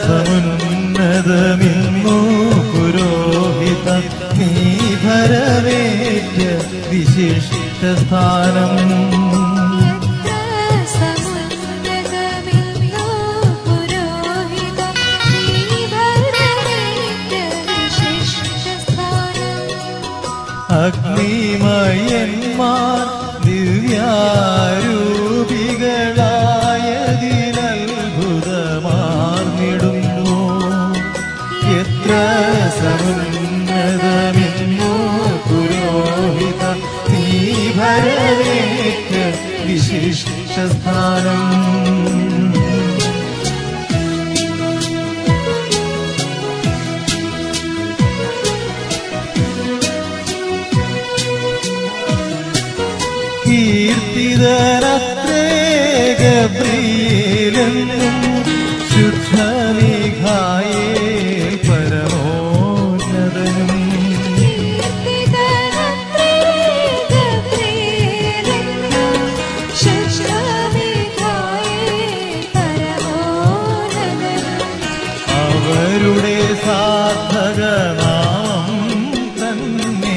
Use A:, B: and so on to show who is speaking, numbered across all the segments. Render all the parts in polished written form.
A: സമുന്നതമിന്നു പുരോഹിത നീ ഭരവേറ്റ വിശിഷ്ട സ്ഥാനം. അഗ്നിമയന്മാർ ദിവ്യാരൂപികളായതിനത്ഭുതമാർന്നിടുന്നു. എത്ര സമുന്നതമിന്നു പുരോഹിത നീ ഭരവേറ്റ വിശിഷ്ട സ്ഥാനം. കീർത്തിതനത്രേ ഗബ്രിയേലെന്നും ശുദ്ധ മീഖായേൽ പരമോന്നതനും. അവരുടെ സാധകനാമം തന്നെ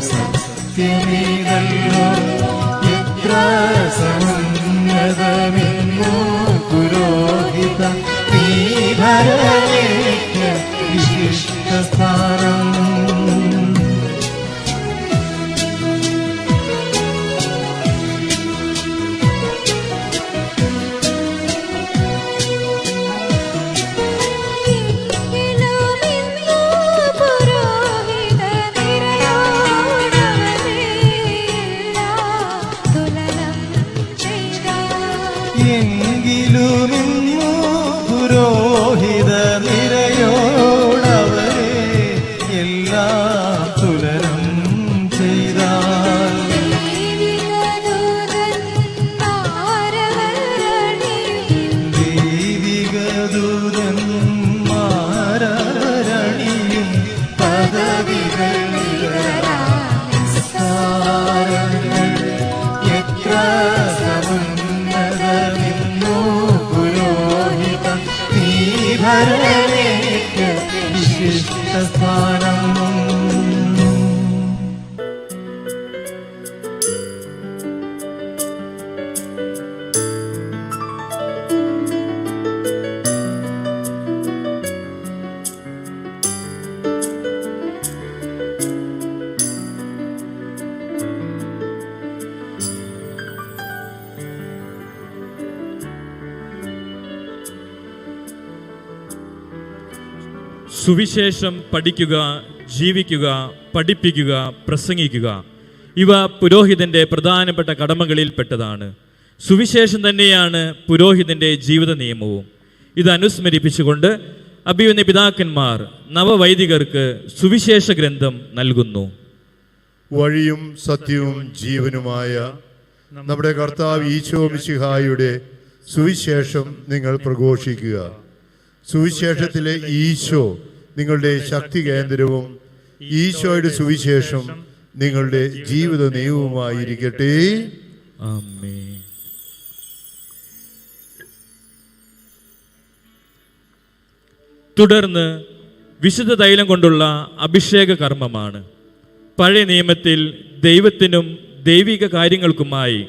A: സത്യമേതല്ലോ. എത്ര സമുന്നതമെന്നു പുരോഹിത നീ ഭരവേറ്റ വിശിഷ്ട സ്ഥാനം. എങ്കിലുമിന്നു പുരോഹിത നിരയോടവരെ എല്ലാം തുലനം ചെയ്താൽ. ദൈവികദൂതന്മാരണിയും പദവികൾ എത്ര സമുന്നതമിന്നു പുരോഹിത നീ ഭരവേറ്റ വിശിഷ്ട സ്ഥാനം.
B: സുവിശേഷം പഠിക്കുക, ജീവിക്കുക, പഠിപ്പിക്കുക, പ്രസംഗിക്കുക ഇവ പുരോഹിതന്റെ പ്രധാനപ്പെട്ട കടമകളിൽപ്പെട്ടതാണ്. സുവിശേഷം തന്നെയാണ് പുരോഹിതന്റെ ജീവിത നിയമവും. ഇത് അനുസ്മരിപ്പിച്ചുകൊണ്ട് അഭിവന്യ പിതാക്കന്മാർ നവവൈദികർക്ക് സുവിശേഷ ഗ്രന്ഥം നൽകുന്നു.
C: വഴിയും സത്യവും ജീവനുമായ നമ്മുടെ കർത്താവ് ഈശോ മിശിഹായുടെ സുവിശേഷം നിങ്ങൾ പ്രഘോഷിക്കുക. സുവിശേഷത്തിലെ ഈശോ നിങ്ങളുടെ ശക്തി കേന്ദ്രവും ഈശോയുടെ സുവിശേഷം നിങ്ങളുടെ ജീവിത നിയമവുമായിരിക്കട്ടെ.
B: ആമേൻ. തുടർന്ന് വിശുദ്ധ തൈലം കൊണ്ടുള്ള അഭിഷേക കർമ്മമാണ്. പഴയ നിയമത്തിൽ ദൈവത്തിനും ദൈവിക കാര്യങ്ങൾക്കുമായി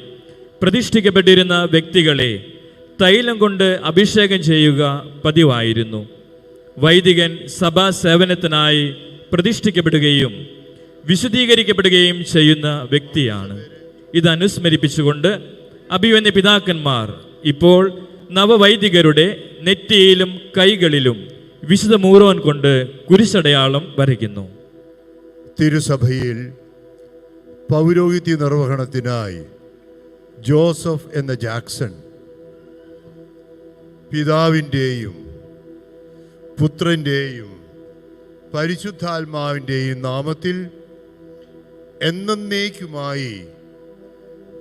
B: പ്രതിഷ്ഠിക്കപ്പെട്ടിരുന്ന വ്യക്തികളെ തൈലം കൊണ്ട് അഭിഷേകം ചെയ്യുക പതിവായിരുന്നു. വൈദികൻ സഭാ സേവനത്തിനായി പ്രതിഷ്ഠിക്കപ്പെടുകയും വിശുദ്ധീകരിക്കപ്പെടുകയും ചെയ്യുന്ന വ്യക്തിയാണ്. ഇതനുസ്മരിപ്പിച്ചുകൊണ്ട് അഭിവന്യ പിതാക്കന്മാർ ഇപ്പോൾ നവവൈദികരുടെ നെറ്റിയിലും കൈകളിലും വിശുദ്ധ മൂറോൻ കൊണ്ട് കുരിശടയാളം വരയ്ക്കുന്നു.
C: തിരുസഭയിൽ പൗരോഹിത്യ നിർവഹണത്തിനായി ജോസഫ് എന്ന ജാക്സൺ പിതാവിൻ്റെയും പുത്രൻ്റെയും പരിശുദ്ധാത്മാവിൻ്റെയും നാമത്തിൽ എന്നേക്കുമായി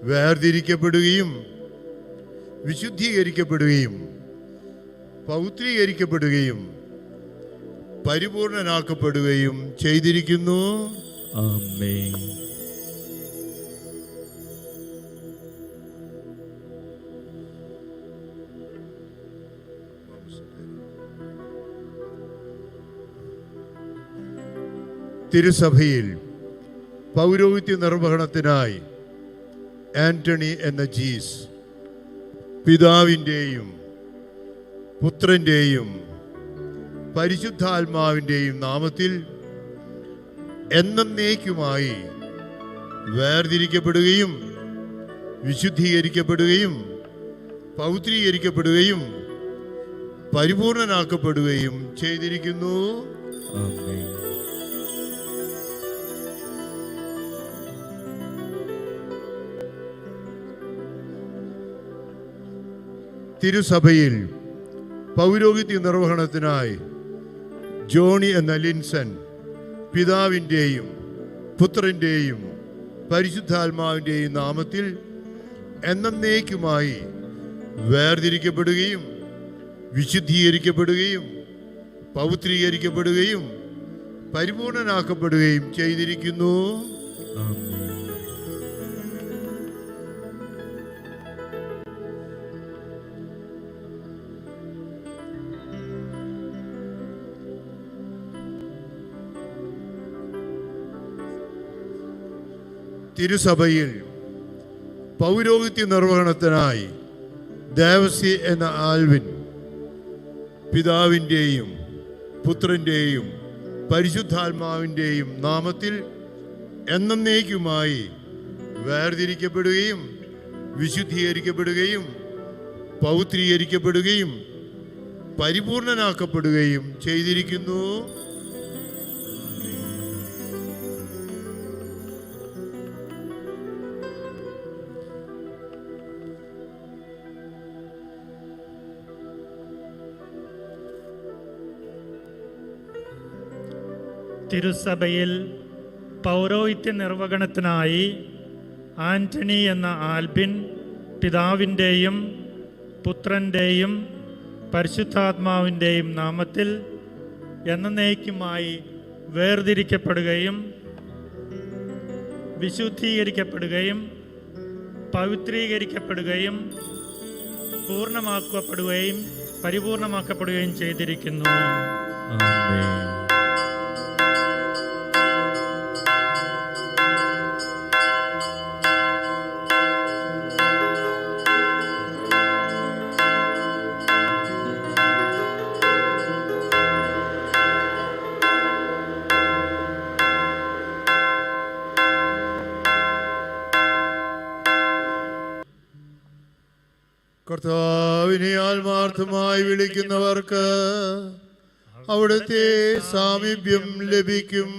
C: വേർതിരിക്കപ്പെടുകയും വിശുദ്ധീകരിക്കപ്പെടുകയും പൗത്രീകരിക്കപ്പെടുകയും പരിപൂർണനാക്കപ്പെടുകയും ചെയ്തിരിക്കുന്നു.
B: ആമേൻ.
C: തിരുസഭയിൽ പൗരോഹിത്യ നിർവഹണത്തിനായി ആന്റണി എന്ന ജീസ് പിതാവിൻ്റെയും പുത്രൻ്റെയും പരിശുദ്ധാത്മാവിൻ്റെയും നാമത്തിൽ എന്നേക്കുമായി വേർതിരിക്കപ്പെടുകയും വിശുദ്ധീകരിക്കപ്പെടുകയും പൗത്രീകരിക്കപ്പെടുകയും പരിപൂർണനാക്കപ്പെടുകയും ചെയ്തിരിക്കുന്നു.
B: ആമേൻ.
C: തിരുസഭയിൽ പൗരോഹിത്യ നിർവഹണത്തിനായി ജോണി എന്ന ലിൻസൺ പിതാവിൻ്റെയും പുത്രൻ്റെയും പരിശുദ്ധാത്മാവിൻ്റെയും നാമത്തിൽ എന്നേക്കുമായി വേർതിരിക്കപ്പെടുകയും വിശുദ്ധീകരിക്കപ്പെടുകയും പൗത്രീകരിക്കപ്പെടുകയും പരിപൂർണനാക്കപ്പെടുകയും ചെയ്തിരിക്കുന്നു.
B: ആമേൻ.
C: തിരുസഭയിൽ പൗരോഹിത്യ നിർവഹണത്തിനായി ദേവസി എന്ന ആൽവിൻ പിതാവിൻ്റെയും പുത്രൻ്റെയും പരിശുദ്ധാത്മാവിൻ്റെയും നാമത്തിൽ എന്നേക്കുമായി വേർതിരിക്കപ്പെടുകയും വിശുദ്ധീകരിക്കപ്പെടുകയും പൗത്രീകരിക്കപ്പെടുകയും പരിപൂർണനാക്കപ്പെടുകയും ചെയ്തിരിക്കുന്നു.
D: തിരുസഭയിൽ പൗരോഹിത്യ നിർവഹണത്തിനായി ആന്റണി എന്ന ആൽബിൻ പിതാവിൻ്റെയും പുത്രൻ്റെയും പരിശുദ്ധാത്മാവിൻ്റെയും നാമത്തിൽ എന്നേക്കുമായി വേർതിരിക്കപ്പെടുകയും വിശുദ്ധീകരിക്കപ്പെടുകയും പവിത്രീകരിക്കപ്പെടുകയും പൂർണ്ണമാക്കപ്പെടുകയും പരിപൂർണമാക്കപ്പെടുകയും ചെയ്തിരിക്കുന്നു.
B: ആമേൻ.
C: കർത്താവിനെ ആത്മാർത്ഥമായി വിളിക്കുന്നവർക്ക് അവിടുത്തെ സാമീപ്യം ലഭിക്കും.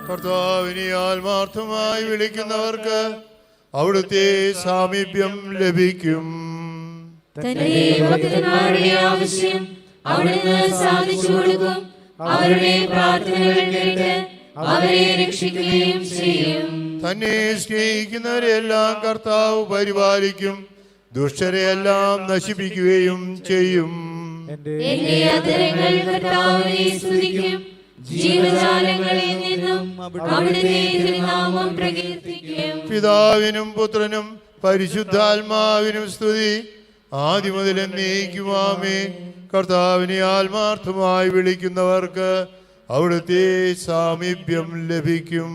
C: കർത്താവിനെ ആത്മാർത്ഥമായി വിളിക്കുന്നവർക്ക് അവിടുത്തെ സാമീപ്യം ലഭിക്കും.
E: ആവശ്യം അവിടുന്ന് സാധിച്ചു കൊടുക്കും. അവരുടെ പ്രാർത്ഥനകൾ കേട്ട് അവരെ രക്ഷിക്കുകയും ചെയ്യും.
C: തന്നെ സ്നേഹിക്കുന്നവരെല്ലാം കർത്താവ് പരിപാലിക്കും, ദുഷ്ടരെയെല്ലാം നശിപ്പിക്കുകയും ചെയ്യും.
E: എന്റെ അധരങ്ങൾ കർത്താവിനെ സ്തുതിക്കും. ജീവജാലങ്ങളിൽ നിന്നും അവിടുത്തെ തിരുനാമം പ്രകീർത്തിക്കും.
C: പിതാവിനും പുത്രനും പരിശുദ്ധാത്മാവിനും സ്തുതി, ആദ്യം മുതൽ എന്നേക്കും ആമേൻ. കർത്താവിനെ ആത്മാർത്ഥമായി വിളിക്കുന്നവർക്ക് അവിടുത്തെ സാമീപ്യം ലഭിക്കും.